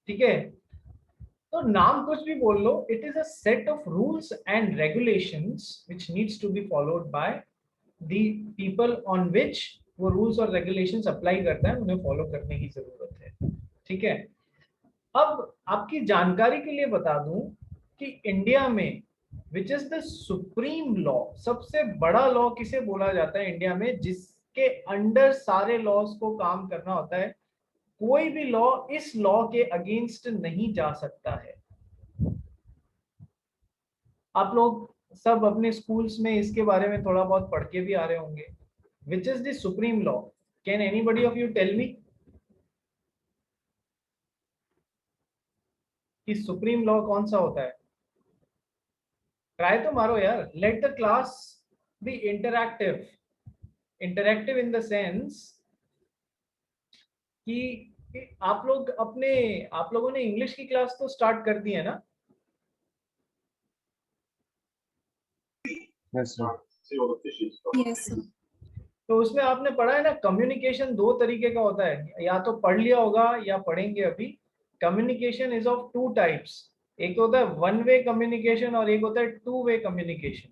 ठीक है, तो नाम कुछ भी बोल लो, it is a set of rules and regulations which needs to be followed by the people on which वो रूल्स और रेगुलेशंस अप्लाई करता है, उन्हें फॉलो करने की जरूरत है। ठीक है, अब आपकी जानकारी के लिए बता दूं कि इंडिया में विच इज द सुप्रीम लॉ, सबसे बड़ा लॉ किसे बोला जाता है इंडिया में, जिसके अंडर सारे लॉज को काम करना होता है, कोई भी लॉ इस लॉ के अगेंस्ट नहीं जा सकता है। आप लोग सब अपने स्कूल्स में इसके बारे में थोड़ा बहुत पढ़ के भी आ रहे होंगे। Which is the supreme law? Can anybody of you tell me कि सुप्रीम लॉ कौन सा होता है? ट्राई तो मारो यार। Let the class be interactive. Interactive in the sense कि आप लोगों ने इंग्लिश की क्लास तो स्टार्ट कर दी है ना? Yes, sir. Yes, sir. तो उसमें आपने पढ़ा है ना, कम्युनिकेशन दो तरीके का होता है, या तो पढ़ लिया होगा या पढ़ेंगे अभी। Communication is of two types, एक होता है वन वे कम्युनिकेशन और एक होता है to way communication.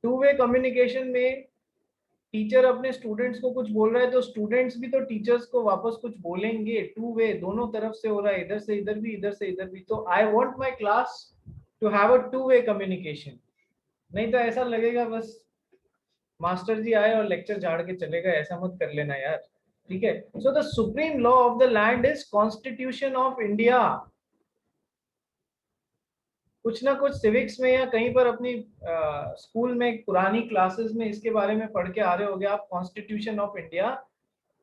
To way communication में टीचर अपने स्टूडेंट्स को कुछ बोल रहा है तो स्टूडेंट्स भी तो टीचर्स को वापस कुछ बोलेंगे। टू वे, दोनों तरफ से हो रहा है, इधर से इधर भी, इधर से इधर भी। तो I want my class to have a two way communication. नहीं तो ऐसा लगेगा बस मास्टर जी आए और लेक्चर झाड़ के चले गए, ऐसा मत कर लेना यार। ठीक है, so the supreme law of the land is constitution of India. कुछ ना कुछ सिविक्स में या कहीं पर अपनी स्कूल में पुरानी क्लासेस में इसके बारे में पढ़ के आ रहे होगे आप। कॉन्स्टिट्यूशन ऑफ इंडिया,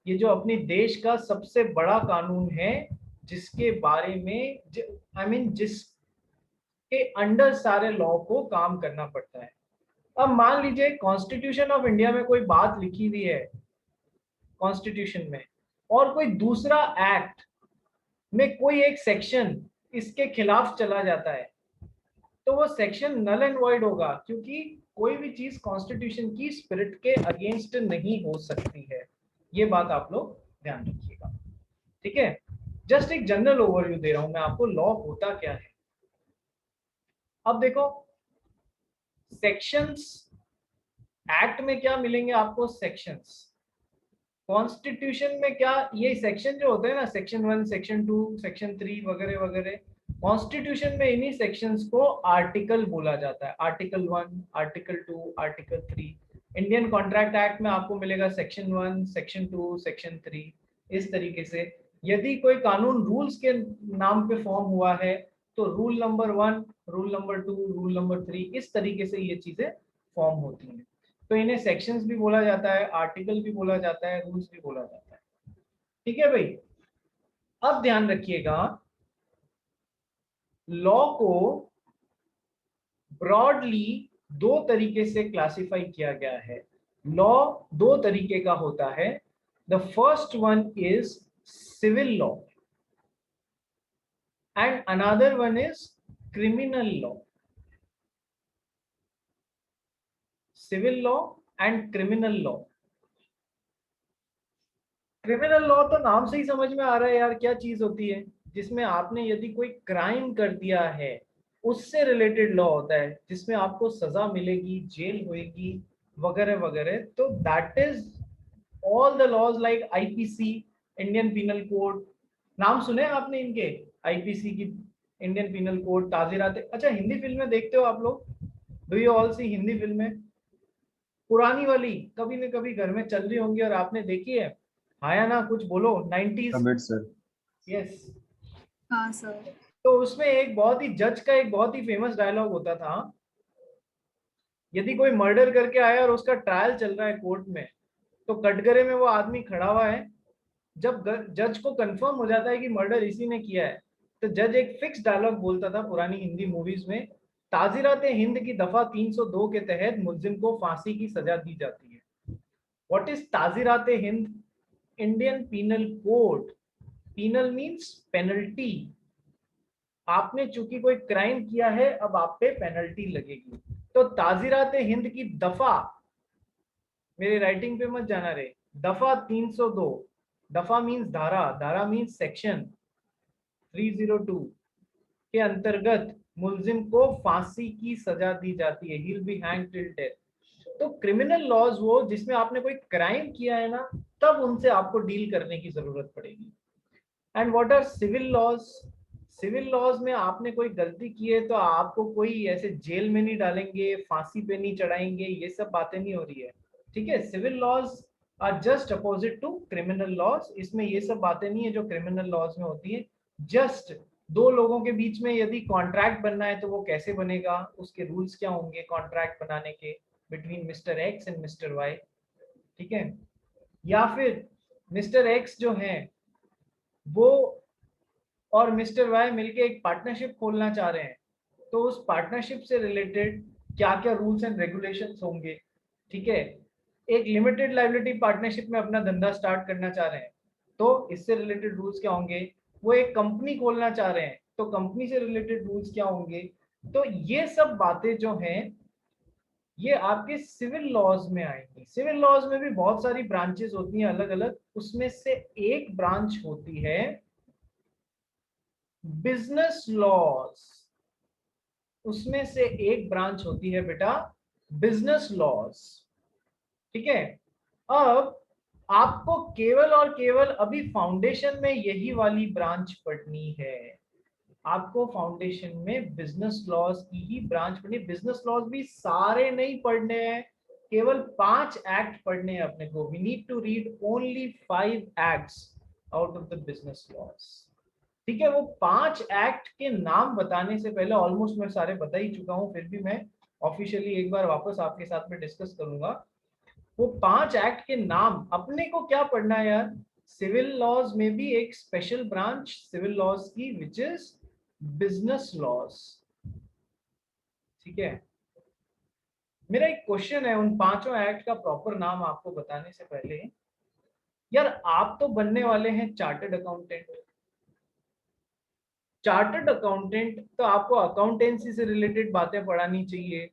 ये जो अपनी देश का सबसे बड़ा कानून है, जिसके बारे में जिसके अंडर सारे लॉ को काम करना पड़ता है। अब मान लीजिए कॉन्स्टिट्यूशन ऑफ इंडिया में कोई बात लिखी हुई है कॉन्स्टिट्यूशन में, और कोई दूसरा एक्ट में कोई एक सेक्शन इसके खिलाफ चला जाता है, तो वो सेक्शन नल एंड वॉइड होगा, क्योंकि कोई भी चीज कॉन्स्टिट्यूशन की स्पिरिट के अगेंस्ट नहीं हो सकती है। ये बात आप लोग ध्यान रखिएगा। ठीक है, जस्ट एक जनरल ओवरव्यू दे रहा हूं मैं आपको, लॉ होता क्या है। अब देखो, सेक्शंस, एक्ट में क्या मिलेंगे आपको? सेक्शंस। कॉन्स्टिट्यूशन में क्या, ये सेक्शन जो होते हैं ना, सेक्शन 1, सेक्शन 2, सेक्शन 3 वगैरह वगैरह, कॉन्स्टिट्यूशन में इन्हीं सेक्शंस को आर्टिकल बोला जाता है। Article 1, article 2, article 3। Indian contract act में आपको मिलेगा सेक्शन 1, सेक्शन 2, सेक्शन 3। इस तरीके से यदि कोई कानून रूल्स के नाम पे फॉर्म हुआ है तो rule number 1, rule number 2, rule number 3, इस तरीके से ये चीजें फॉर्म होती हैं। तो इन्हें सेक्शंस भी बोला जाता है, आर्टिकल भी बोला जाता है, रूल्स भी बोला जाता है। ठीक है भाई, अब ध्यान रखिएगा, लॉ को ब्रॉडली दो तरीके से क्लासिफाई किया गया है। लॉ दो तरीके का होता है। The first one is civil law and another one is criminal law. Civil law and criminal law. Criminal law तो नाम से ही समझ में आ रहा है यार, क्या चीज होती है, जिसमें आपने यदि कोई क्राइम कर दिया है उससे रिलेटेड लॉ होता है, जिसमें आपको सजा मिलेगी, जेल होएगी वगैरह वगैरह। तो that is all the laws like IPC, Indian penal code. नाम सुने आपने इनके? आईपीसी की, इंडियन पिनल कोड, ताजीराते। अच्छा, हिंदी फिल्में देखते हो आप लोग? डू यू ऑल सी हिंदी फिल्में? पुरानी वाली कभी न कभी घर में चल रही होंगी और आपने देखी है। हाँ या ना, कुछ बोलो। 90s। Commit, sir. यस। हाँ सर। तो उसमें एक बहुत ही जज का एक बहुत ही फेमस डायलॉग होता था, यदि कोई मर्डर करके आया और उसका ट्रायल चल रहा है कोर्ट में, तो कटघरे में वो आदमी खड़ा हुआ है, जब जज को कंफर्म हो जाता है कि मर्डर इसी ने किया है, तो जज एक फिक्स डायलॉग बोलता था पुरानी हिंदी मूवीज में, ताजीराते हिंद की दफा 302 के तहत मुलजिम को फांसी की सजा दी जाती है। व्हाट इज ताजीराते हिंद? Indian penal code. Penal means penalty. आपने चूंकि कोई क्राइम किया है, अब आप पे पेनल्टी लगेगी। तो ताजीराते हिंद की दफा, मेरे राइटिंग पे मत जाना रे, दफा 302। दफा मींस धारा, धारा मींस सेक्शन। 302 के अंतर्गत मुलजिम को फांसी की सजा दी जाती है, he will be hanged till death. तो क्रिमिनल लॉज वो जिसमें आपने कोई क्राइम किया है ना, तब उनसे आपको डील करने की जरूरत पड़ेगी। And what are civil laws? Civil laws में आपने कोई गलती की है तो आपको कोई ऐसे जेल में नहीं डालेंगे, फांसी पे नहीं चढ़ाएंगे, ये सब बातें नहीं हो रही है, ठीक है। Civil laws are just opposite to criminal laws. इसमें ये सब बातें नहीं है जो क्रिमिनल लॉज में होती है। जस्ट दो लोगों के बीच में यदि कॉन्ट्रैक्ट बनना है तो वो कैसे बनेगा, उसके रूल्स क्या होंगे कॉन्ट्रैक्ट बनाने के between mister X and mister Y, ठीक है। या फिर मिस्टर एक्स जो है वो और मिस्टर वाई मिलके एक पार्टनरशिप खोलना चाह रहे हैं, तो उस पार्टनरशिप से रिलेटेड क्या क्या रूल्स एंड रेगुलेशंस होंगे, ठीक है। एक लिमिटेड लाइबिलिटी पार्टनरशिप में अपना धंधा स्टार्ट करना चाह रहे हैं तो इससे रिलेटेड रूल्स क्या होंगे। वो एक कंपनी खोलना चाह रहे हैं तो कंपनी से रिलेटेड रूल्स क्या होंगे। तो ये सब बातें जो हैं ये आपके सिविल लॉज में आएंगी। सिविल लॉज में भी बहुत सारी ब्रांचेस होती हैं अलग अलग, उसमें से एक ब्रांच होती है बिजनेस लॉज। उसमें से एक ब्रांच होती है बेटा बिजनेस लॉज, ठीक है। अब आपको केवल और केवल अभी फाउंडेशन में यही वाली ब्रांच पढ़नी है। आपको फाउंडेशन में बिजनेस लॉज की ही ब्रांच पढ़नी। बिजनेस लॉज भी सारे नहीं पढ़ने हैं, केवल 5 एक्ट पढ़ने हैं अपने को। We need to read only 5 acts out of the business laws, ठीक है। वो 5 एक्ट के नाम बताने से पहले ऑलमोस्ट मैं सारे बता ही चुका हूं, फिर भी मैं ऑफिशियली एक बार वापस आपके साथ में डिस्कस करूंगा। वो 5 एक्ट के नाम अपने को क्या पढ़ना है यार। सिविल लॉज में भी एक स्पेशल ब्रांच सिविल लॉज की विच इज बिजनेस लॉज, ठीक है। मेरा एक क्वेश्चन है उन पांचों एक्ट का प्रॉपर नाम आपको बताने से पहले। यार आप तो बनने वाले हैं चार्टर्ड अकाउंटेंट। चार्टर्ड अकाउंटेंट तो आपको अकाउंटेंसी से रिलेटेड बातें पढ़ानी चाहिए,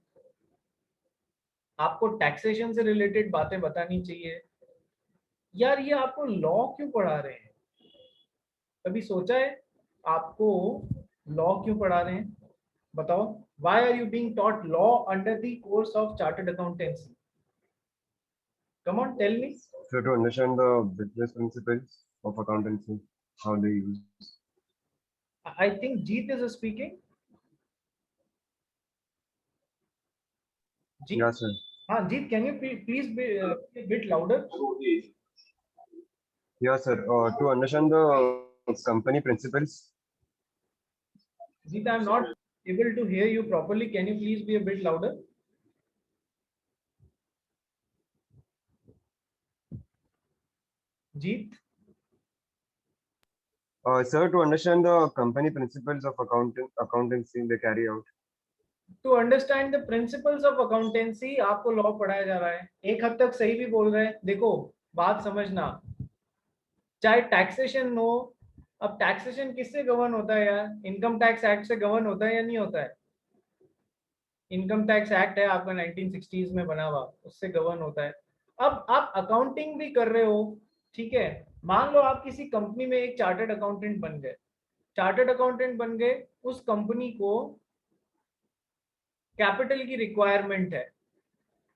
आपको टैक्सेशन से रिलेटेड बातें बतानी चाहिए। यार ये आपको लॉ क्यों पढ़ा रहे हैं? कभी सोचा है आपको लॉ क्यों पढ़ा रहे हैं? बताओ, why are you being taught law under the course of chartered accountancy? Come on tell me. So to understand the business principles of accountancy, how they use. I think Jeet is speaking. Jeet, Yeah, sir. हाँ Jeet, can you please be bit louder? Yeah, sir. To understand the company principles. Jeet, I am not able to hear you properly, can you please be a bit louder? Jeet, Sir, to understand the company principles of accountancy they carry out. To understand the principles of accountancy आपको law पढ़ाया जा रहा है। एक हद तक सही भी बोल रहे हैं। देखो बात समझना, चाहे टैक्सेशन हो, अब टैक्सेशन किससे गवर्न होता है यार? इनकम टैक्स एक्ट से गवर्न होता है या नहीं होता है? इनकम टैक्स एक्ट है आपका 1960s में बना हुआ, उससे गवर्न होता है। अब आप अकाउंटिंग भी कर रहे हो, ठीक है। मान लो आप किसी कंपनी में एक चार्टर्ड अकाउंटेंट बन गए। चार्टर्ड अकाउंटेंट बन गए, उस कंपनी को कैपिटल की रिक्वायरमेंट है,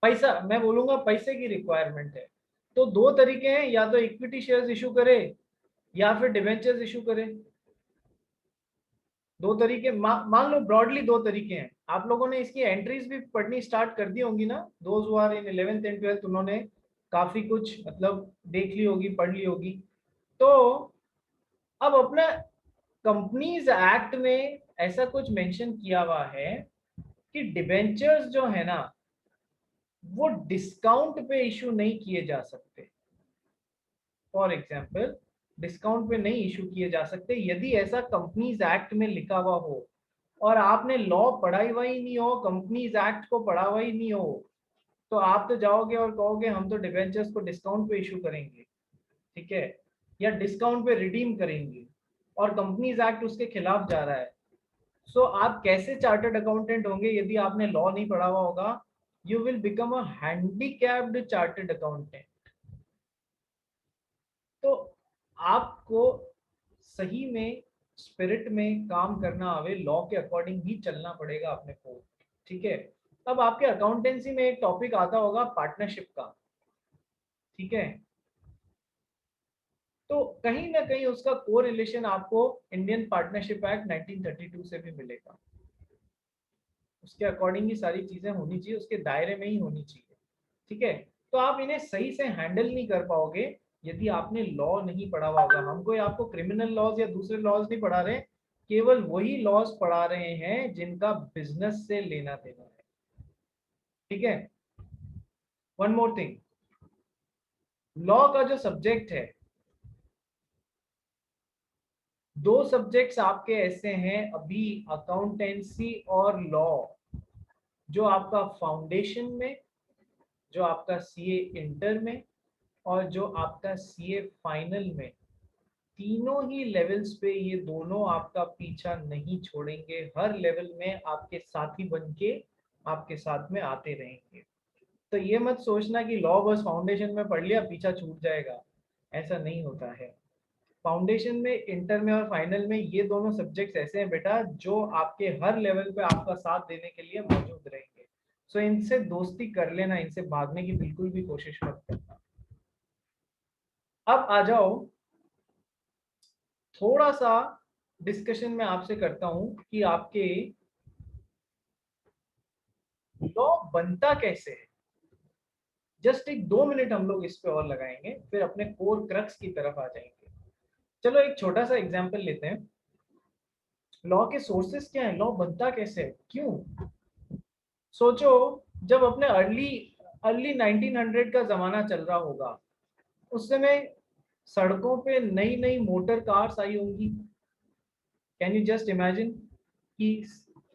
पैसा, मैं बोलूंगा पैसे की रिक्वायरमेंट है। तो दो तरीके हैं, या तो इक्विटी शेयर्स इशू करे या फिर डिवेंचर्स इशू करे। दो तरीके, मान लो ब्रॉडली दो तरीके हैं। आप लोगों ने इसकी एंट्रीज भी पढ़नी स्टार्ट कर दी होंगी ना, those who are in 11th and 12th, उन्होंने काफी कुछ मतलब देख ली होगी, पढ़ ली होगी। तो अब अपना कंपनीज एक्ट में ऐसा कुछ मेंशन किया हुआ है कि डिबेंचर्स जो है ना वो डिस्काउंट पे इशू नहीं किए जा सकते। फॉर एग्जाम्पल, डिस्काउंट पे नहीं इशू किए जा सकते यदि ऐसा कंपनीज एक्ट में लिखा हुआ हो और आपने लॉ पढ़ा हुआ ही नहीं हो, कंपनीज एक्ट को पढ़ा हुआ ही नहीं हो, तो आप तो जाओगे और कहोगे हम तो डिबेंचर्स को डिस्काउंट पे इशू करेंगे, ठीक है, या डिस्काउंट पे रिडीम करेंगे, और कंपनीज एक्ट उसके खिलाफ जा रहा है। सो आप कैसे चार्टर्ड अकाउंटेंट होंगे यदि आपने लॉ नहीं पढ़ा हुआ होगा? You will become a handicapped chartered accountant. तो आपको सही में स्पिरिट में काम करना आवे, लॉ के अकॉर्डिंग ही चलना पड़ेगा अपने को, ठीक है। अब आपके अकाउंटेंसी में एक टॉपिक आता होगा पार्टनरशिप का, ठीक है। तो कहीं ना कहीं उसका कोरिलेशन आपको इंडियन पार्टनरशिप एक्ट 1932 से भी मिलेगा। उसके अकॉर्डिंग ही सारी चीजें होनी चाहिए, उसके दायरे में ही होनी चाहिए, ठीक है। तो आप इन्हें सही से हैंडल नहीं कर पाओगे यदि आपने लॉ नहीं पढ़ा हुआ होगा। हम कोई आपको क्रिमिनल लॉज या दूसरे लॉज नहीं पढ़ा रहे, केवल वही लॉज पढ़ा रहे हैं जिनका बिजनेस से लेना देना है, ठीक है। वन मोर थिंग, लॉ का जो सब्जेक्ट है, दो सब्जेक्ट्स आपके ऐसे हैं अभी, अकाउंटेंसी और लॉ, जो आपका फाउंडेशन में, जो आपका सीए इंटर में, और जो आपका सीए फाइनल में, तीनों ही लेवल्स पे ये दोनों आपका पीछा नहीं छोड़ेंगे। हर लेवल में आपके साथी बन के आपके साथ में आते रहेंगे। तो ये मत सोचना कि लॉ बस फाउंडेशन में पढ़ लिया पीछा छूट जाएगा, ऐसा नहीं होता है। फाउंडेशन में, इंटर में और फाइनल में ये दोनों सब्जेक्ट्स ऐसे हैं बेटा जो आपके हर लेवल पे आपका साथ देने के लिए मौजूद रहेंगे। सो इनसे दोस्ती कर लेना, इनसे भागने की बिल्कुल भी कोशिश मत करना। अब आ जाओ, थोड़ा सा डिस्कशन में आपसे करता हूं कि आपके लॉ बनता कैसे है। जस्ट एक 2 मिनट हम लोग इस पे और लगाएंगे, फिर अपने कोर क्रक्स की तरफ आ जाएंगे। चलो एक छोटा सा एग्जांपल लेते हैं। लॉ के सोर्सेस क्या है, लॉ बनता कैसे है, क्यों। सोचो, जब अपने अर्ली अर्ली 1900 का जमाना चल रहा होगा, उस समय सड़कों पे नई नई मोटर कार्स आई होंगी। कैन यू जस्ट इमेजिन कि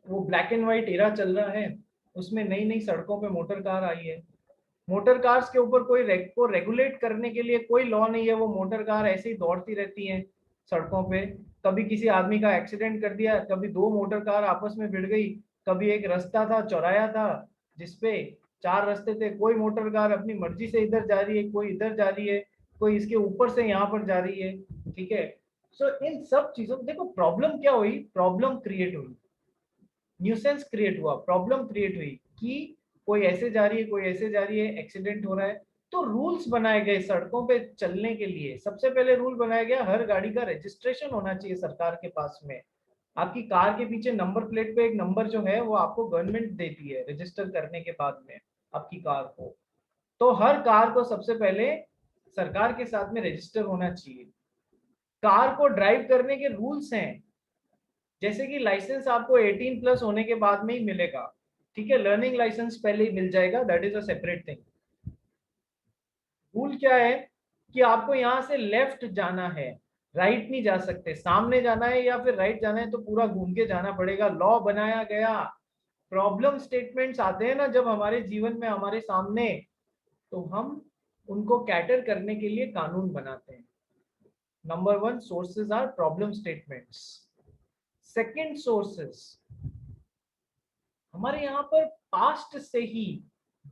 वो ब्लैक एंड व्हाइट एरा चल रहा है, उसमें नई नई सड़कों पे मोटर कार आई है। मोटर कार्स के ऊपर कोई को रेगुलेट करने के लिए कोई लॉ नहीं है, वो मोटर कार ऐसे ही दौड़ती रहती हैं सड़कों पे। कभी किसी आदमी का एक्सीडेंट कर दिया, कभी दो मोटर कार आपस में भिड़ गई, कभी एक रास्ता था चौराया था जिसपे चार रास्ते थे, कोई मोटर कार अपनी मर्जी से इधर जा रही है, कोई इधर जा रही है, कोई इसके ऊपर से यहाँ पर जा रही है, ठीक है। सो इन सब चीजों देखो, प्रॉब्लम क्या हुई, प्रॉब्लम क्रिएट हुई, न्यूसेंस क्रिएट हुआ, प्रॉब्लम क्रिएट हुई कि कोई ऐसे जा रही है, कोई ऐसे जा रही है, एक्सीडेंट हो रहा है। तो रूल्स बनाए गए सड़कों पे चलने के लिए। सबसे पहले रूल बनाया गया, हर गाड़ी का रजिस्ट्रेशन होना चाहिए सरकार के पास में। आपकी कार के पीछे नंबर प्लेट पे एक नंबर जो है वो आपको गवर्नमेंट देती है रजिस्टर करने के बाद में आपकी कार को। तो हर कार को सबसे पहले सरकार के साथ में रजिस्टर होना चाहिए। कार को ड्राइव करने के रूल्स हैं, जैसे कि लाइसेंस आपको 18 प्लस होने के बाद में ही मिलेगा, ठीक है। लर्निंग लाइसेंस पहले ही मिल जाएगा, that is a separate thing. Rule क्या है कि आपको यहाँ से लेफ्ट जाना है, राइट नहीं जा सकते। सामने जाना है या फिर राइट जाना है तो पूरा घूम के जाना पड़ेगा। लॉ बनाया गया। प्रॉब्लम स्टेटमेंट्स आते हैं ना जब हमारे जीवन में हमारे सामने, तो हम उनको कैटर करने के लिए कानून बनाते हैं। Number 1 sources are problem statements. Second sources, हमारे यहाँ पर पास्ट से ही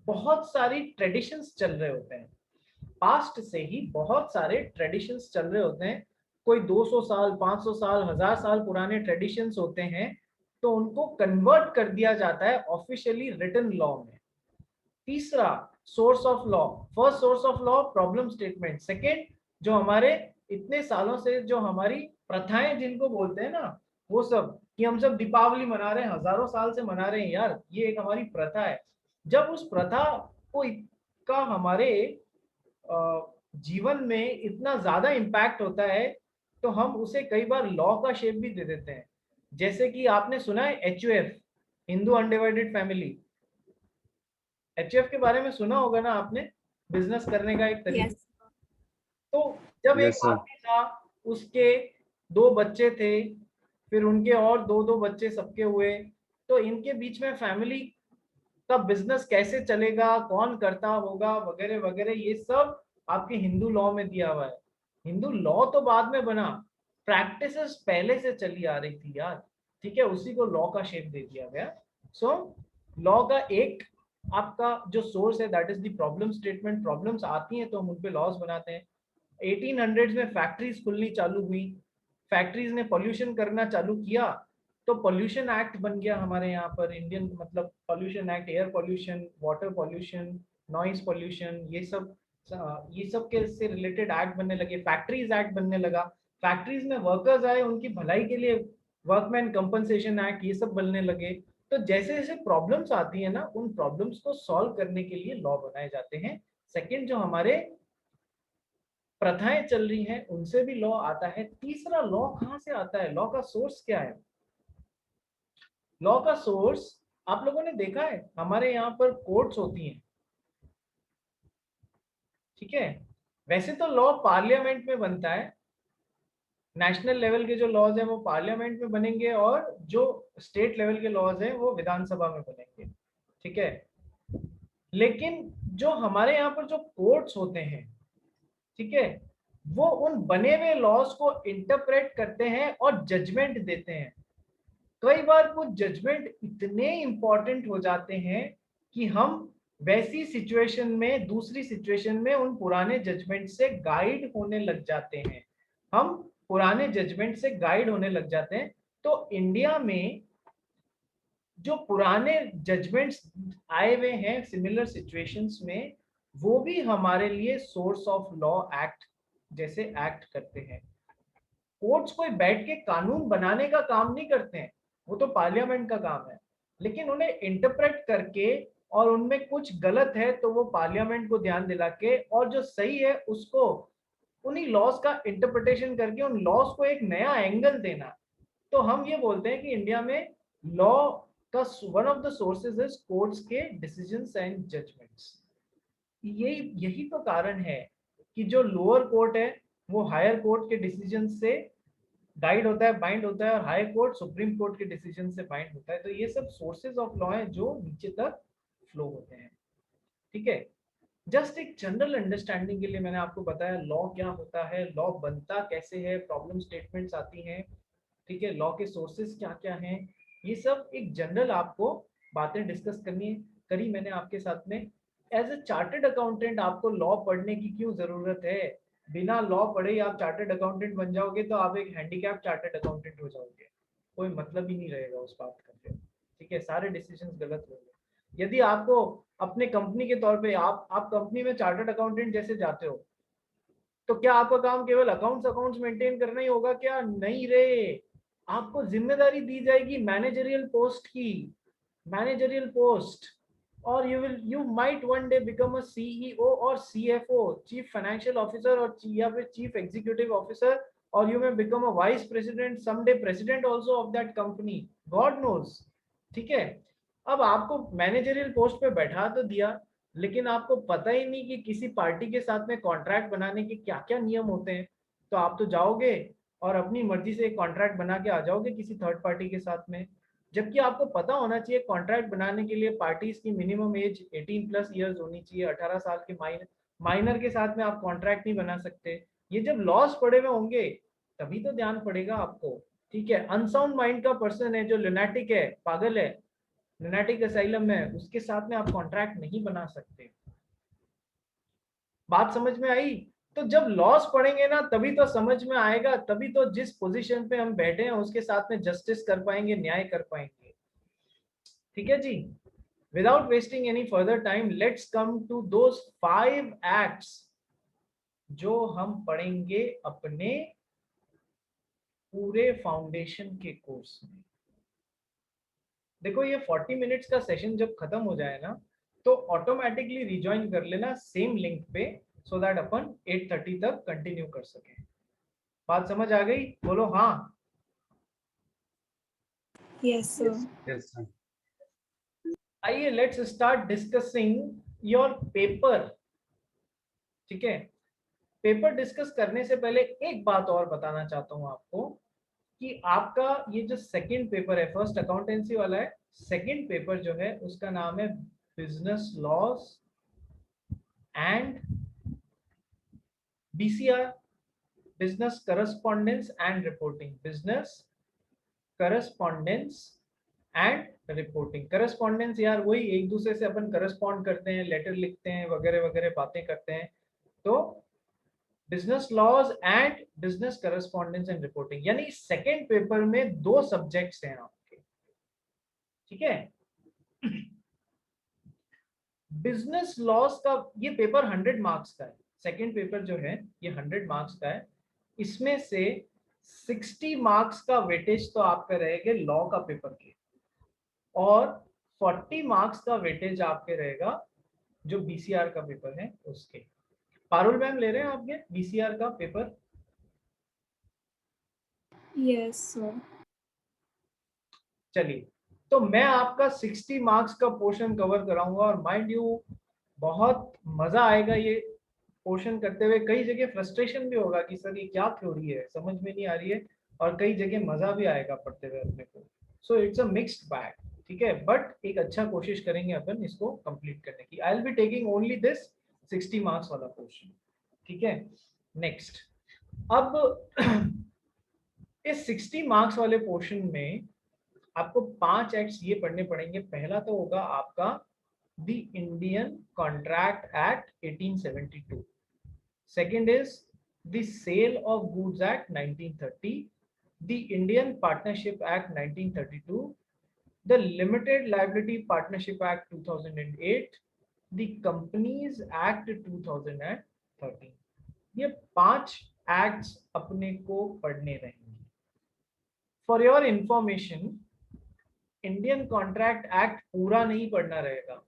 बहुत सारी ट्रेडिशंस चल रहे होते हैं। पास्ट से ही बहुत सारे ट्रेडिशंस चल रहे होते हैं। कोई 200 साल, 500 साल, 1000 साल पुराने ट्रेडिशंस होते हैं, तो उनको कन्वर्ट कर दिया जाता है ऑफिशियली रिटन लॉ में। तीसरा source of law, first source of law problem statement. Second, जो हमारे इतने सालों से जो हमारी प्रथाएं जिनको बोलते हैं ना, वो सब, कि हम सब दीपावली मना रहे हैं, हजारों साल से मना रहे हैं यार, ये एक हमारी प्रथा है। जब उस प्रथा को का हमारे जीवन में इतना ज्यादा इम्पैक्ट होता है, तो हम उसे कई बार लॉ का शेप भी दे देते हैं। जैसे कि आपने सुना है HUF, Hindu undivided family. HUF के बारे में सुना होगा ना आपने, बिजनेस करने का एक तरीका। Yes. तो जब एक Yes, sir. आदमी था, उसके 2 बच्चे थे, फिर उनके और दो दो बच्चे सबके हुए, तो इनके बीच में फैमिली का बिजनेस कैसे चलेगा, कौन करता होगा, वगैरह वगैरह, ये सब आपके हिंदू लॉ में दिया हुआ है। हिंदू लॉ तो बाद में बना, प्रैक्टिसेस पहले से चली आ रही थी यार, ठीक है, उसी को लॉ का शेप दे दिया गया। सो लॉ का एक आपका जो सोर्स है that is the problem statement. Problems आती हैं तो हम उन पे लॉज बनाते हैं। 1800s में फैक्ट्रीज खुलनी चालू हुई। फैक्ट्रीज ने पॉल्यूशन करना चालू किया तो पॉल्यूशन एक्ट बन गया हमारे यहाँ पर इंडियन, मतलब pollution act, air pollution, water pollution, noise pollution, ये सब के से रिलेटेड एक्ट बनने लगे, फैक्ट्रीज एक्ट बनने लगा, फैक्ट्रीज में वर्कर्स आए उनकी भलाई के लिए वर्कमैन कंपनसेशन एक्ट, ये सब बनने लगे। तो जैसे जैसे प्रॉब्लम्स आती है ना, उन प्रॉब्लम्स को सॉल्व करने के लिए लॉ बनाए जाते हैं। सेकंड, जो हमारे प्रथाएं चल रही हैं उनसे भी लॉ आता है। तीसरा, लॉ कहाँ से आता है, लॉ का सोर्स क्या है? लॉ का सोर्स आप लोगों ने देखा है, हमारे यहाँ पर कोर्ट्स होती हैं, ठीक है। वैसे तो लॉ पार्लियामेंट में बनता है, नेशनल लेवल के जो लॉज हैं वो पार्लियामेंट में बनेंगे और जो स्टेट लेवल के लॉज हैं वो विधानसभा में बनेंगे, ठीक है। लेकिन जो हमारे यहाँ पर जो कोर्ट्स होते हैं, ठीक है, वो उन बने हुए लॉज को इंटरप्रेट करते हैं और जजमेंट देते हैं। कई बार कुछ जजमेंट इतने इंपॉर्टेंट हो जाते हैं कि हम वैसी सिचुएशन में, दूसरी सिचुएशन में उन पुराने जजमेंट से गाइड होने लग जाते हैं, हम पुराने जजमेंट से गाइड होने लग जाते हैं। तो इंडिया में जो पुराने जजमेंट्स आए हुए हैं सिमिलर सिचुएशंस में, वो भी हमारे लिए सोर्स ऑफ लॉ एक्ट जैसे एक्ट करते हैं। कोर्ट्स कोई बैठ के कानून बनाने का काम नहीं करते हैं, वो तो पार्लियामेंट का काम है, लेकिन उन्हें इंटरप्रेट करके और उनमें कुछ गलत है तो वो पार्लियामेंट को ध्यान दिला के, और जो सही है उसको उन्हीं लॉज का इंटरप्रिटेशन करके उन लॉज को एक नया एंगल देना। तो हम ये बोलते हैं कि इंडिया में लॉ का one of the sources is courts के डिसीजंस एंड जजमेंट्स। यही यही तो कारण है कि जो लोअर कोर्ट है वो हायर कोर्ट के डिसीजन से गाइड होता है, बाइंड होता है, और हाई कोर्ट सुप्रीम कोर्ट के डिसीजन से बाइंड होता है। तो ये सब सोर्सेज ऑफ लॉ हैं जो नीचे तक फ्लो होते हैं, ठीक है। जस्ट एक जनरल अंडरस्टैंडिंग के लिए मैंने आपको बताया लॉ क्या होता है, लॉ बनता कैसे है, प्रॉब्लम स्टेटमेंट्स आती हैं, ठीक है, लॉ के सोर्सेज क्या क्या हैं, ये सब एक जनरल आपको बातें डिस्कस करनी है, करी मैंने आपके साथ में। एज ए चार्टर्ड अकाउंटेंट आपको लॉ पढ़ने की क्यों जरूरत है? बिना लॉ पढ़े ही आप चार्टर्ड अकाउंटेंट बन जाओगे तो आप एक हैंडीकैप चार्टर्ड अकाउंटेंट हो जाओगे, कोई मतलब ही नहीं रहेगा उस बात का फिर, ठीक है, सारे डिसीजंस गलत होंगे। यदि आपको अपने कंपनी के तौर पे आप कंपनी में चार्टर्ड अकाउंटेंट जैसे जाते हो, तो क्या आपका काम केवल अकाउंट्स अकाउंट्स मेंटेन करना ही होगा क्या? नहीं रे, आपको जिम्मेदारी दी जाएगी मैनेजरियल पोस्ट की, मैनेजरियल पोस्ट, और you might one day become a CEO और सीएफओ, चीफ फाइनेंशियल ऑफिसर, और या फिर चीफ एग्जीक्यूटिव ऑफिसर, और you may become a vice president, someday president also of that company, God knows, ठीक है। अब आपको मैनेजरियल पोस्ट पे बैठा तो दिया, लेकिन आपको पता ही नहीं कि किसी पार्टी के साथ में कॉन्ट्रैक्ट बनाने के क्या क्या नियम होते हैं। तो आप तो जाओगे और अपनी मर्जी से एक कॉन्ट्रैक्ट बना के आ जाओगे किसी थर्ड पार्टी के साथ में, जबकि आपको पता होना चाहिए कॉन्ट्रैक्ट बनाने के लिए पार्टीज की मिनिमम एज 18+ ईयर्स होनी चाहिए, 18 साल के माइनर के साथ में आप कॉन्ट्रैक्ट नहीं बना सकते। ये जब लॉस पड़े हुए होंगे तभी तो ध्यान पड़ेगा आपको, ठीक है। अनसाउंड माइंड का पर्सन है जो लुनाटिक है, पागल है, लुनाटिक असाइलम में, उसके साथ में आप कॉन्ट्रैक्ट नहीं बना सकते। बात समझ में आई? तो जब लॉस पढ़ेंगे ना तभी तो समझ में आएगा, तभी तो जिस पोजीशन पे हम बैठे हैं उसके साथ में जस्टिस कर पाएंगे, न्याय कर पाएंगे, ठीक है जी। Without wasting any further time, let's come to those 5 acts जो हम पढ़ेंगे अपने पूरे फाउंडेशन के कोर्स में। देखो ये 40 मिनट्स का सेशन जब खत्म हो जाए ना तो ऑटोमेटिकली रिजॉइन कर लेना सेम लिंक पे, सो दैट अपन 8:30 तक कंटिन्यू कर सकें। बात समझ आ गई? बोलो हाँ। Yes, sir. Yes, sir. आइए let's start discussing your paper, ठीक है। पेपर डिस्कस करने से पहले एक बात और बताना चाहता हूं आपको कि आपका ये जो सेकंड पेपर है, फर्स्ट अकाउंटेंसी वाला है, सेकंड पेपर जो है उसका नाम है business laws and BCR, business correspondence and reporting, business correspondence and reporting. Correspondence यार वही एक दूसरे से अपन करस्पॉन्ड करते हैं, लेटर लिखते हैं, वगैरह वगैरह बातें करते हैं। तो business laws and business correspondence and reporting, यानी सेकेंड पेपर में 2 सब्जेक्ट्स हैं आपके, ठीक है। बिजनेस लॉस का ये पेपर 100 मार्क्स का है, सेकेंड पेपर जो है ये 100 मार्क्स का है। इसमें से 60 मार्क्स का वेटेज तो आपका रहेगा लॉ का पेपर के, और 40 मार्क्स का वेटेज आपके रहेगा जो बीसीआर का पेपर है उसके। पारुल मैम ले रहे हैं आपके बीसीआर का पेपर? Yes, sir. चलिए, तो मैं आपका 60 मार्क्स का पोर्शन कवर कराऊंगा, और माइंड यू बहुत मजा आएगा ये पोर्शन करते हुए। कई जगह फ्रस्ट्रेशन भी होगा कि सर ये क्या थ्योरी है, समझ में नहीं आ रही है, और कई जगह मजा भी आएगा पढ़ते हुए अपने को। So it's a mixed bag, ठीक है, बट एक अच्छा कोशिश करेंगे अपन इसको कंप्लीट करने की। I will be taking only this 60 marks वाला पोर्शन, ठीक है। नेक्स्ट, अब इस 60 मार्क्स वाले पोर्शन में आपको 5 एक्ट्स ये पढ़ने पड़ेंगे। पहला तो होगा आपका the Indian contract act 1872, second is the sale of goods act 1930, the Indian partnership act 1932, the limited liability partnership act 2008, the companies act 2013। ये 5 एक्ट्स अपने को पढ़ने रहेंगे। For your information, Indian contract act पूरा नहीं पढ़ना रहेगा,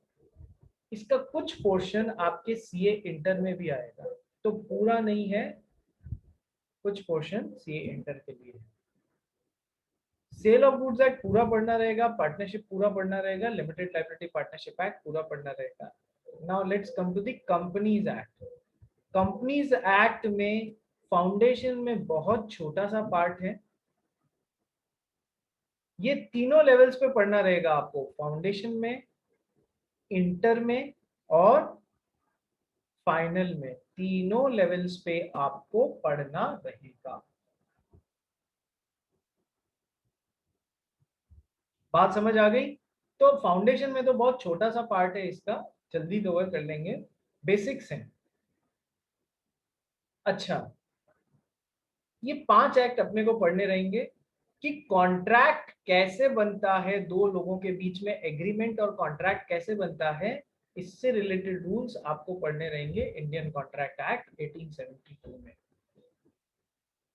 इसका कुछ पोर्शन आपके सीए इंटर में भी आएगा, तो पूरा नहीं है, कुछ पोर्शन सीए इंटर के लिए। सेल ऑफ गुड्स एक्ट पूरा पढ़ना रहेगा, पार्टनरशिप पूरा पढ़ना रहेगा, लिमिटेड लायबिलिटी पार्टनरशिप एक्ट पूरा पढ़ना रहेगा। Now let's come to the companies act. Companies act में फाउंडेशन में बहुत छोटा सा पार्ट है, ये तीनों लेवल्स पे पढ़ना रहेगा आपको, फाउंडेशन में, इंटर में और फाइनल में, तीनों लेवल्स पे आपको पढ़ना रहेगा। बात समझ आ गई? तो फाउंडेशन में तो बहुत छोटा सा पार्ट है इसका, जल्दी कवर कर लेंगे, बेसिक्स हैं। अच्छा, ये 5 एक्ट अपने को पढ़ने रहेंगे कि कॉन्ट्रैक्ट कैसे बनता है, दो लोगों के बीच में एग्रीमेंट और कॉन्ट्रैक्ट कैसे बनता है, इससे रिलेटेड रूल्स आपको पढ़ने रहेंगे इंडियन कॉन्ट्रैक्ट एक्ट 1872 में।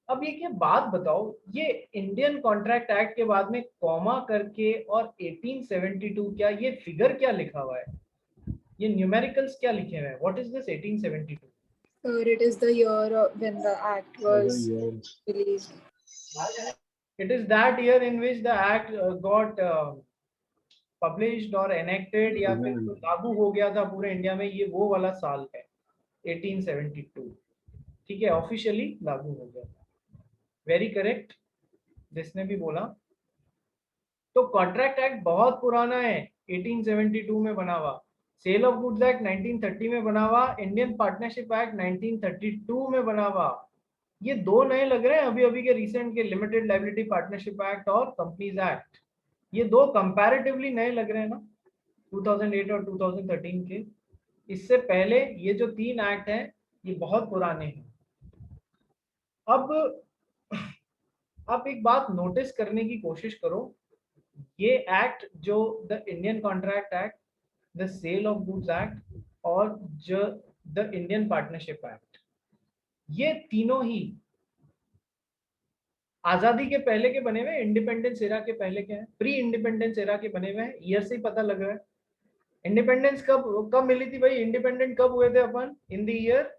अब ये क्या बात बताओ, ये इंडियन कॉन्ट्रैक्ट एक्ट के बाद में कॉमा करके और 1872 क्या, ये फिगर क्या लिखा हुआ है, ये न्यूमेरिकल्स क्या लिखे हुए हैं? What is this 1872? Sir, it is the year when the act was released. It is that year in which the act got published और एनेक्टेड, या फिर जो लागू हो गया था पूरे इंडिया में, ये वो वाला साल है 1872, ठीक है, ऑफिशियली लागू हो गया था। वेरी करेक्ट, जिसने भी बोला। तो कॉन्ट्रैक्ट एक्ट बहुत पुराना है, 1872 में बना हुआ। सेल ऑफ गुड्स एक्ट 1930 में बना हुआ, इंडियन पार्टनरशिप एक्ट 1932 में बना हुआ। ये दो नए लग रहे हैं अभी अभी के रिसेंट के, लिमिटेड लायबिलिटी पार्टनरशिप एक्ट और कंपनीज एक्ट, ये दो कंपैरेटिवली नए लग रहे हैं ना, 2008 और 2013 के। इससे पहले ये जो 3 एक्ट हैं ये बहुत पुराने हैं। अब आप एक बात नोटिस करने की कोशिश करो, ये एक्ट जो the Indian contract act, the sale of goods act और जो द इंडियन पार्टनरशिप एक्ट, ये तीनों ही आजादी के पहले के बने हुए, इंडिपेंडेंस एरा के पहले के हैं, प्री इंडिपेंडेंस एरा के बने हुए हैं। ईयर से ही पता लग रहा है इंडिपेंडेंस कब कब मिली थी भाई, इंडिपेंडेंट कब हुए थे अपन, इन द ईयर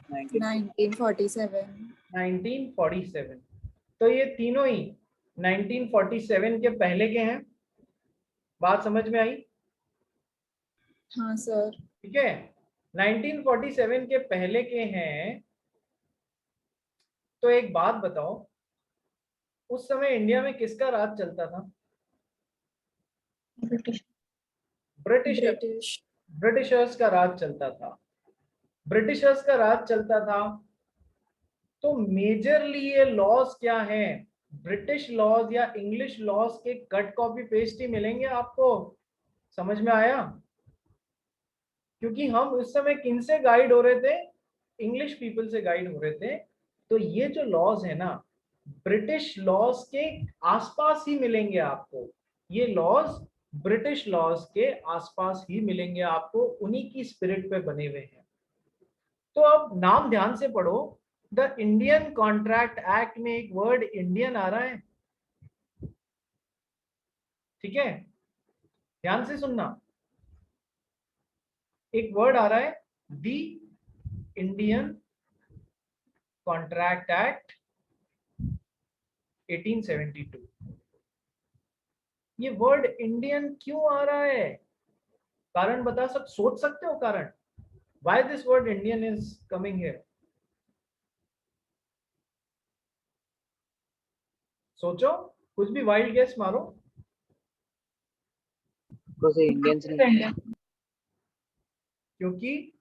1947. 1947। तो ये तीनों ही 1947 के पहले के हैं। बात समझ में आई? हाँ सर. ठीक है, 1947 के पहले के हैं। तो एक बात बताओ, उस समय इंडिया में किसका राज चलता था? British. ब्रिटिशर्स का राज चलता था। ब्रिटिशर्स का राज चलता था, तो मेजरली ये लॉज क्या हैं, ब्रिटिश लॉज या इंग्लिश लॉज के कट कॉपी पेस्ट ही मिलेंगे आपको। समझ में आया? क्योंकि हम उस समय किन से गाइड हो रहे थे, इंग्लिश पीपल से गाइड हो रहे थे, तो ये जो लॉज है ना, ब्रिटिश लॉज के आसपास ही मिलेंगे आपको। ये लॉज ब्रिटिश लॉज के आसपास ही मिलेंगे आपको, उन्हीं की स्पिरिट पे बने हुए हैं। तो अब नाम ध्यान से पढ़ो। द इंडियन कॉन्ट्रैक्ट एक्ट में एक वर्ड इंडियन आ रहा है, ठीक है, ध्यान से सुनना। एक वर्ड आ रहा है द इंडियन कॉन्ट्रैक्ट एक्ट 1872। ये वर्ड इंडियन क्यों आ रहा है? कारण सोच सकते हो कारण? Why this word Indian is coming here? सोचो, कुछ भी वाइल्ड गेस मारो। Because the Indians क्योंकि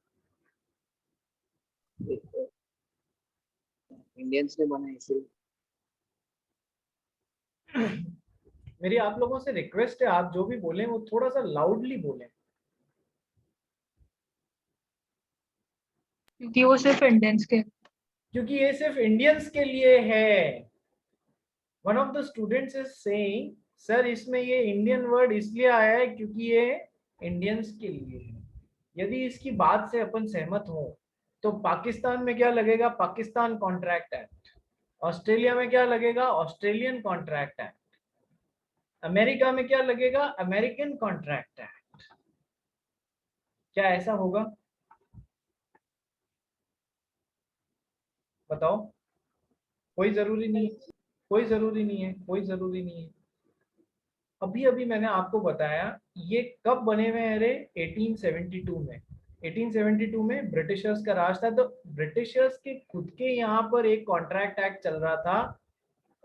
ने बना इसे। मेरी आप लोगों से रिक्वेस्ट है, आप जो भी बोलें वो थोड़ा सा लाउडली बोलें। क्योंकि वो सिर्फ इंडियंस के, क्योंकि ये सिर्फ इंडियंस के लिए है। One of the students is saying sir इसमें ये इंडियन वर्ड इसलिए आया है क्योंकि ये इंडियंस के लिए है। यदि इसकी बात से अपन सहमत हो तो पाकिस्तान में क्या लगेगा? Pakistan contract act. ऑस्ट्रेलिया में क्या लगेगा? Australian contract act. अमेरिका में क्या लगेगा? American contract act. क्या ऐसा होगा? बताओ। कोई जरूरी नहीं है, कोई जरूरी नहीं है, कोई जरूरी नहीं है। अभी अभी मैंने आपको बताया ये कब बने हुए हैं रे? 1872 में। 1872 में ब्रिटिशर्स का राज था, तो ब्रिटिशर्स के खुद के यहाँ पर एक कॉन्ट्रैक्ट एक्ट चल रहा था,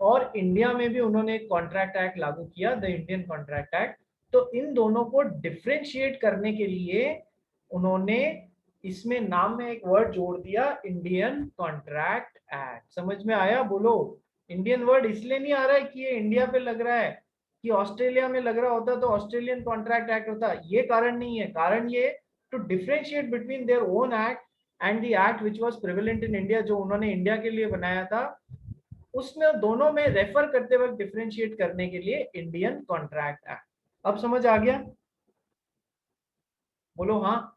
और इंडिया में भी उन्होंने एक कॉन्ट्रैक्ट एक्ट लागू किया, द इंडियन कॉन्ट्रैक्ट एक्ट। तो इन दोनों को डिफरेंशिएट करने के लिए उन्होंने इसमें नाम में एक वर्ड जोड़ दिया, इंडियन कॉन्ट्रैक्ट एक्ट। समझ में आया? बोलो। इंडियन वर्ड इसलिए नहीं आ रहा है कि ये इंडिया पे लग रहा है, कि ऑस्ट्रेलिया में लग रहा होता तो ऑस्ट्रेलियन कॉन्ट्रैक्ट एक्ट होता, ये कारण नहीं है। कारण ये to differentiate between their own act and the act which was prevalent in India, जो उन्होंने इंडिया के लिए बनाया था, उसमें दोनों में रेफर करते वक्त डिफरेंशिएट करने के लिए इंडियन कॉन्ट्रैक्ट एक्ट। अब समझ आ गया? बोलो हाँ।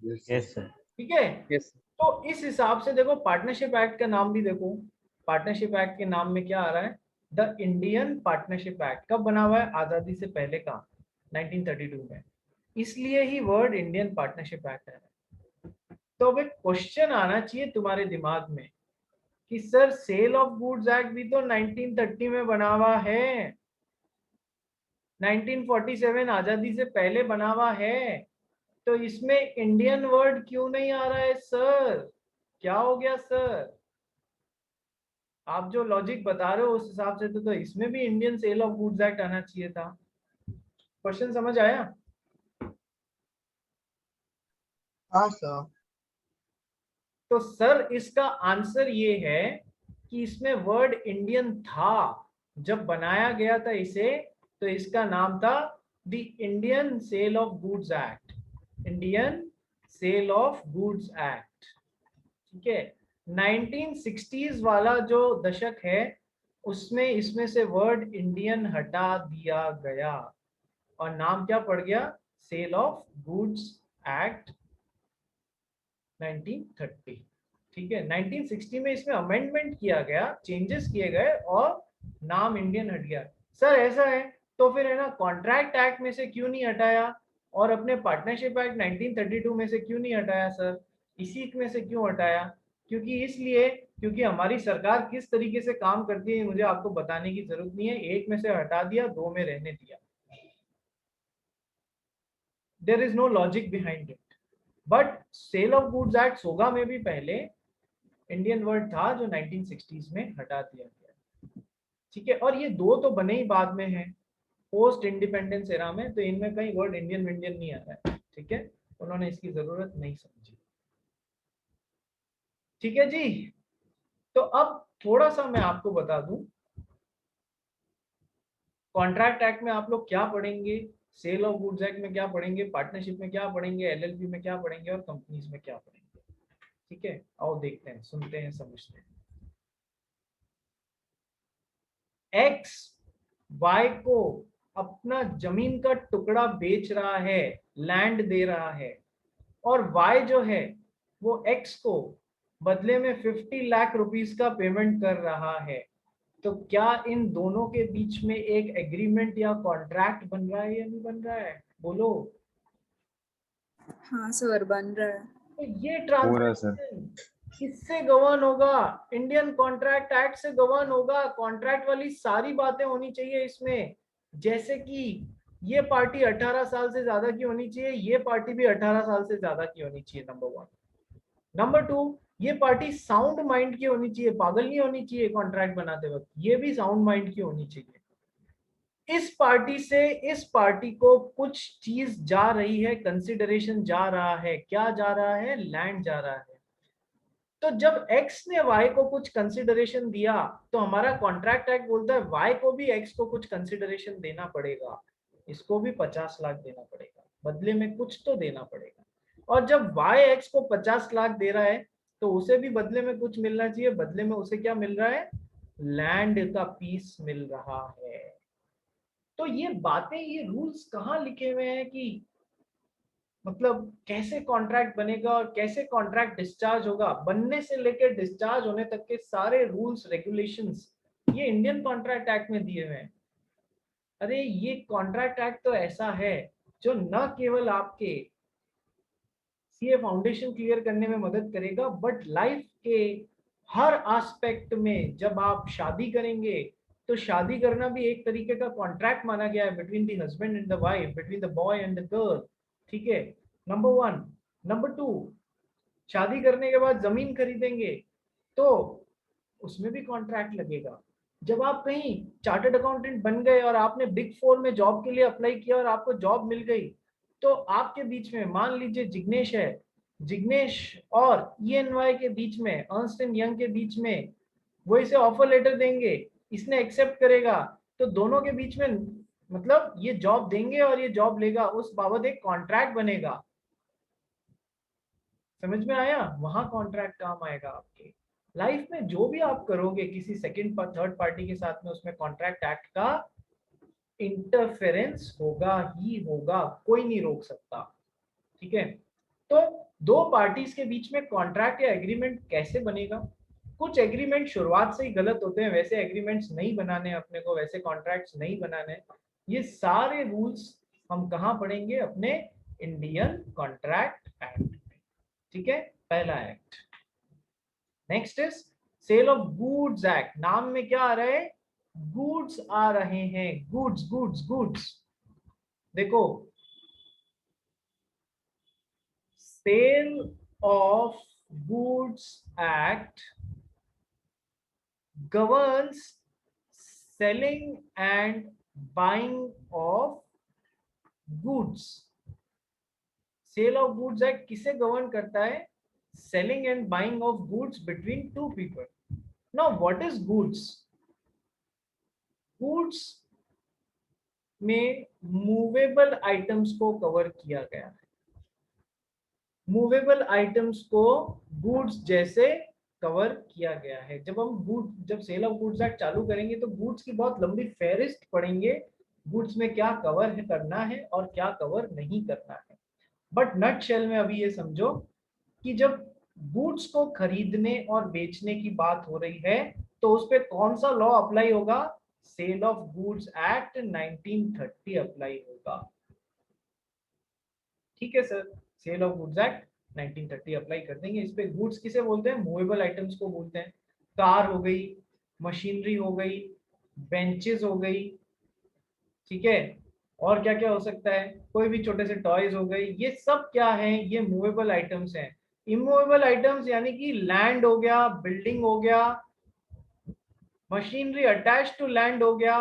Yes, sir. ठीक है। Yes. तो इस हिसाब से देखो, पार्टनरशिप एक्ट का नाम भी देखो। पार्टनरशिप एक्ट के नाम में क्या आ रहा है? The Indian partnership act. कब बना हुआ है? आजादी से पहले का, 1932 में। इसलिए ही वर्ड इंडियन पार्टनरशिप एक्ट है। तो अब एक क्वेश्चन आना चाहिए तुम्हारे दिमाग में कि sir sale of goods act भी तो 1930 में बना हुआ है, 1947 आजादी से पहले बना हुआ है, तो इसमें इंडियन वर्ड क्यों नहीं आ रहा है सर? क्या हो गया सर? आप जो लॉजिक बता रहे हो उस हिसाब से तो इसमें भी Indian sale of goods act आना चाहिए था। क्वेश्चन समझ आया? हाँ सर। तो सर इसका आंसर ये है कि इसमें वर्ड इंडियन था जब बनाया गया था इसे, तो इसका नाम था the Indian sale of goods act. Indian sale of goods act. ठीक है। 1960s वाला जो दशक है उसमें इसमें से वर्ड इंडियन हटा दिया गया और नाम क्या पड़ गया? Sale of goods act 1930। ठीक है। 1960 में इसमें अमेंडमेंट किया गया, चेंजेस किए गए और नाम इंडियन हट गया। सर ऐसा है तो फिर है ना, कॉन्ट्रैक्ट एक्ट में से क्यों नहीं हटाया और अपने पार्टनरशिप एक्ट 1932 में से क्यों नहीं हटाया सर? इसी में से क्यों हटाया? क्योंकि इसलिए क्योंकि हमारी सरकार किस तरीके से काम करती है मुझे आपको बताने की जरूरत नहीं है। एक में से हटा दिया, दो में रहने दिया। There is no logic behind it. But sale of goods act SOGA में भी पहले इंडियन वर्ड था जो 1960s में हटा दिया गया। ठीक है। और ये दो तो बने ही बाद में हैं, पोस्ट इंडिपेंडेंस एरा में, तो इनमें कहीं वर्ड इंडियन इंडियन नहीं आ रहा है। ठीक है। उन्होंने इसकी जरूरत नहीं समझी। ठीक है जी। तो अब थोड़ा सा मैं आपको बता दूं, कॉन्ट्रैक्ट एक्ट में आप लोग क्या पढ़ेंगे, सेल ऑफ गुड्स एक्ट में क्या पढ़ेंगे, पार्टनरशिप में क्या पढ़ेंगे, एलएलपी में क्या पढ़ेंगे और कंपनीज में क्या पढ़ेंगे। ठीक है, आओ देखते हैं, सुनते हैं, समझते हैं। एक्स वाई को अपना जमीन का टुकड़ा बेच रहा है, लैंड दे रहा है, और वाई जो है वो एक्स को बदले में 50 लाख रुपीस का पेमेंट कर रहा है। तो क्या इन दोनों के बीच में एक एग्रीमेंट या कॉन्ट्रैक्ट बन रहा है या नहीं बन रहा है? बोलो। हाँ सर, बन रहा है। तो ये हो रहा है सर। ट्रांजैक्शन किससे गवर्न होगा? इंडियन कॉन्ट्रैक्ट एक्ट से गवर्न होगा। कॉन्ट्रैक्ट वाली सारी बातें होनी चाहिए इसमें, जैसे कि ये पार्टी 18 साल से ज्यादा की होनी चाहिए, ये पार्टी भी 18 साल से ज्यादा की होनी चाहिए, नंबर 1। नंबर 2, ये पार्टी साउंड माइंड की होनी चाहिए, पागल नहीं होनी चाहिए कॉन्ट्रैक्ट बनाते वक्त, ये भी साउंड माइंड की होनी चाहिए। इस पार्टी से इस पार्टी को कुछ चीज जा रही है, कंसिडरेशन जा रहा है, क्या जा रहा है? लैंड जा रहा है। तो जब एक्स ने वाई को कुछ कंसिडरेशन दिया तो हमारा कॉन्ट्रैक्ट एक्ट बोलता है वाई को भी एक्स को कुछ कंसिडरेशन देना पड़ेगा, इसको भी 50 लाख देना पड़ेगा, बदले में कुछ तो देना पड़ेगा। और जब वाई एक्स को 50 लाख दे रहा है तो उसे भी बदले में कुछ मिलना चाहिए, बदले में उसे क्या मिल रहा है? लैंड का पीस मिल रहा है। तो ये बातें, ये रूल्स कहाँ लिखे हुए हैं कि मतलब कैसे कॉन्ट्रैक्ट बनेगा और कैसे कॉन्ट्रैक्ट डिस्चार्ज होगा, बनने से लेकर डिस्चार्ज होने तक के सारे रूल्स रेगुलेशंस ये इंडियन कॉन्ट्रैक्ट एक्ट में दिए हुए हैं। अरे ये कॉन्ट्रैक्ट एक्ट तो ऐसा है जो न केवल आपके सीए फाउंडेशन क्लियर करने में मदद करेगा, बट लाइफ के हर एस्पेक्ट में जब आप शादी करेंगे तो शादी करना भी एक तरीके का कॉन्ट्रैक्ट माना गया है between the husband and the wife, between the boy and the girl. ठीक है, नंबर 1। नंबर 2, शादी करने के बाद जमीन खरीदेंगे तो उसमें भी कॉन्ट्रैक्ट लगेगा। जब आप कहीं चार्टर्ड अकाउंटेंट बन गए और आपने बिग 4 में जॉब के लिए अप्लाई किया और आपको जॉब मिल गई, तो आपके बीच में मान लीजिए जिग्नेश है, जिग्नेश और ईएनवाई के बीच में, अर्नस्ट एंड यंग के बीच में वो इसे ऑफर लेटर देंगे, इसने एक्सेप्ट करेगा, तो दोनों के बीच में मतलब ये जॉब देंगे और ये जॉब लेगा, उस बाबत एक कॉन्ट्रैक्ट बनेगा। समझ में आया? वहां कॉन्ट्रैक्ट काम आएगा आपके लाइफ में। जो भी आप करोगे किसी सेकंड थर्ड पार्टी के साथ में, उसमें कॉन्ट्रैक्ट एक्ट का इंटरफेरेंस होगा ही होगा, कोई नहीं रोक सकता। ठीक है, तो दो पार्टीज के बीच में कॉन्ट्रैक्ट या एग्रीमेंट कैसे बनेगा? कुछ एग्रीमेंट शुरुआत से ही गलत होते हैं, वैसे एग्रीमेंट्स नहीं बनाने अपने को, वैसे कॉन्ट्रैक्ट्स नहीं बनाने। ये सारे रूल्स हम कहाँ पढ़ेंगे? अपने इंडियन कॉन्ट्रैक्ट एक्ट। ठीक है, पहला act. Next is sale of goods act. नाम में क्या आ रहा है? गुड्स आ रहे हैं, गुड्स गुड्स गुड्स। देखो, sale of goods act governs selling and buying of goods। Sale of goods act किसे गवर्न करता है? Selling and buying of goods between two people. Now what is goods? Goods में movable items को cover किया गया है। Movable items को goods जैसे कवर किया गया है। जब सेल ऑफ गुड्स एक्ट चालू करेंगे तो गुड्स की बहुत लंबी फेहरिस्त पढ़ेंगे, गुड्स में क्या कवर है करना है और क्या कवर नहीं करना है। बट नट शेल में अभी ये समझो कि जब गुड्स को खरीदने और बेचने की बात हो रही है तो उस पर कौन सा लॉ अप्लाई होगा? Sale of goods act 1930 apply होगा। ठीक है sir, sale of goods act 1930 apply कर देंगे इस पे। गुड्स किसे बोलते हैं? मूवेबल आइटम्स को बोलते हैं। कार हो गई, मशीनरी हो गई, बेंचेस हो गई, ठीक है, और क्या क्या हो सकता है? कोई भी छोटे से टॉयज हो गए, ये सब क्या है? ये मूवेबल आइटम्स हैं। इमूवेबल आइटम्स यानी कि लैंड हो गया, बिल्डिंग हो गया, मशीनरी अटैच टू लैंड हो गया,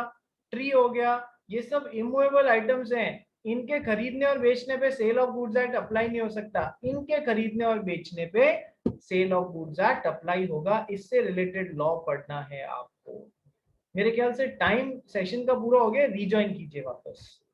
ट्री हो गया, ये सब इमूवेबल आइटम्स हैं। इनके खरीदने और बेचने पे sale of goods act apply नहीं हो सकता, इनके खरीदने और बेचने पे sale of goods act apply होगा। इससे रिलेटेड लॉ पढ़ना है आपको। मेरे ख्याल से टाइम सेशन का पूरा हो गया, रीजॉइन कीजिए वापस।